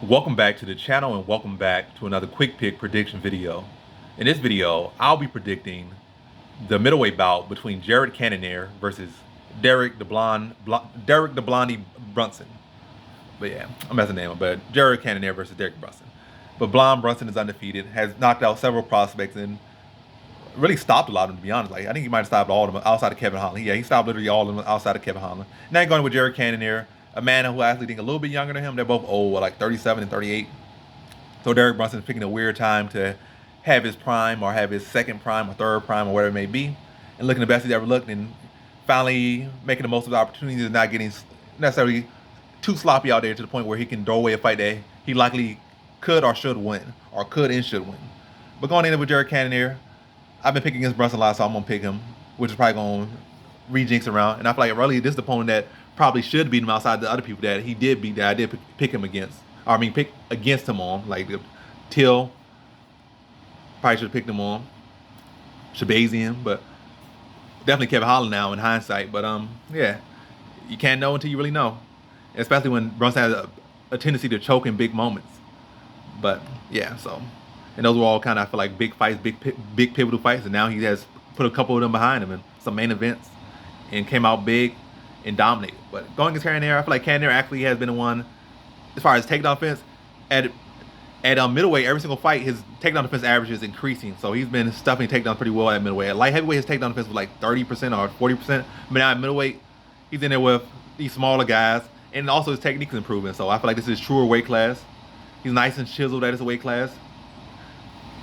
Welcome back to the channel and welcome back to another quick pick prediction video. In this video, I'll be predicting the middleweight bout between Jared Cannonier versus Derek the Blondie Brunson. But yeah, I'm messing the name up, but Jared Cannonier versus Derek Brunson. But Blonde Brunson is undefeated, has knocked out several prospects and really stopped a lot of them, to be honest. Like, I think he might have stopped all of them outside of Kevin Holland. Yeah, he stopped literally all of them outside of Kevin Holland. Now going with Jared Cannonier, a man who I actually think a little bit younger than him. They're both old, like 37 and 38. So Derek Brunson's picking a weird time to have his prime or have his second prime or third prime or whatever it may be, and looking the best he's ever looked, and finally making the most of the opportunities and not getting necessarily too sloppy out there to the point where he can throw away a fight that he likely could or should win, or could and should win. But going in with Jared Cannonier, I've been picking against Brunson a lot, so I'm going to pick him, which is probably going to rejinx around. And I feel like really this is the opponent that probably should beat him outside the other people that he did beat, that I did pick him against. Or I mean, pick against him on. Like Till, probably should have picked him on. Shabazian, but definitely Kevin Holland now in hindsight. But yeah, you can't know until you really know. Especially when Brunson has a tendency to choke in big moments. But yeah, so. And those were all kind of, I feel like, big fights, big pivotal fights. And now he has put a couple of them behind him in some main events and came out big and dominated. But going against Cannonier, I feel like Cannonier actually has been the one, as far as takedown defense, at middleweight, every single fight, his takedown defense average is increasing. So he's been stuffing takedowns pretty well at middleweight. At light heavyweight, his takedown defense was like 30% or 40%. But now at middleweight, he's in there with these smaller guys. And also his technique is improving. So I feel like this is a truer weight class. He's nice and chiseled at his weight class.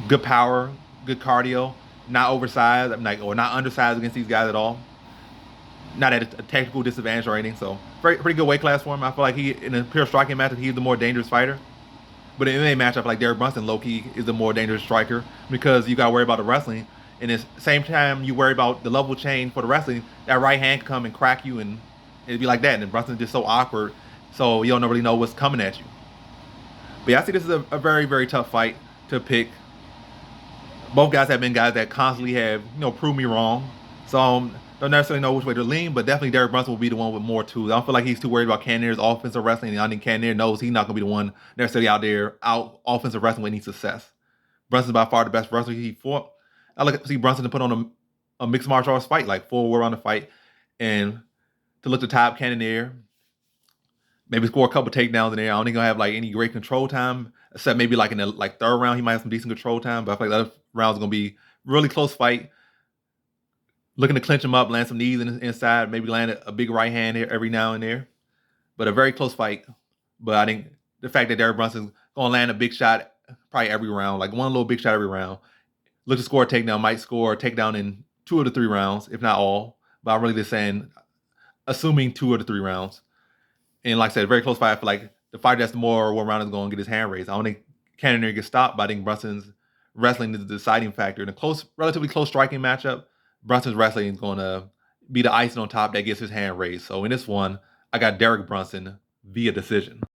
Good power, good cardio, not oversized, or not undersized against these guys at all. Not at a technical disadvantage or anything. So pretty good weight class for him. I feel like he, in a pure striking matchup, he's the more dangerous fighter. But in an MMA matchup, like Derek Brunson, low-key is the more dangerous striker because you got to worry about the wrestling. And at the same time, you worry about the level change for the wrestling. That right hand can come and crack you, and it'd be like that. And Brunson's just so awkward, so you don't really know what's coming at you. But yeah, I see this is a very, very tough fight to pick. Both guys have been guys that constantly have, proved me wrong. So don't necessarily know which way to lean, but definitely Derek Brunson will be the one with more tools. I don't feel like he's too worried about Cannonier's offensive wrestling. And I think Cannonier knows he's not going to be the one necessarily out offensive wrestling when he needs success. Brunson's by far the best wrestler he fought. I look to see Brunson to put on a mixed martial arts fight, like full war on the fight, and to look to top Cannonier. Maybe score a couple takedowns in there. I don't think he'll have like any great control time, except maybe like in the third round he might have some decent control time. But I feel like the other rounds are gonna be really close fight. Looking to clinch him up, land some knees inside, maybe land a big right hand here every now and there. But a very close fight. But I think the fact that Derek Brunson's gonna land a big shot probably every round, like one little big shot every round. Look to score a takedown, might score a takedown in 2 of the 3 rounds, if not all. But I'm really just saying, assuming 2 of the 3 rounds. And like I said, very close fight. I feel like the fighter that's the more one round is going to get his hand raised. I don't think Cannonier gets stopped, but I think Brunson's wrestling is the deciding factor. In a relatively close striking matchup, Brunson's wrestling is going to be the icing on top that gets his hand raised. So in this one, I got Derek Brunson via decision.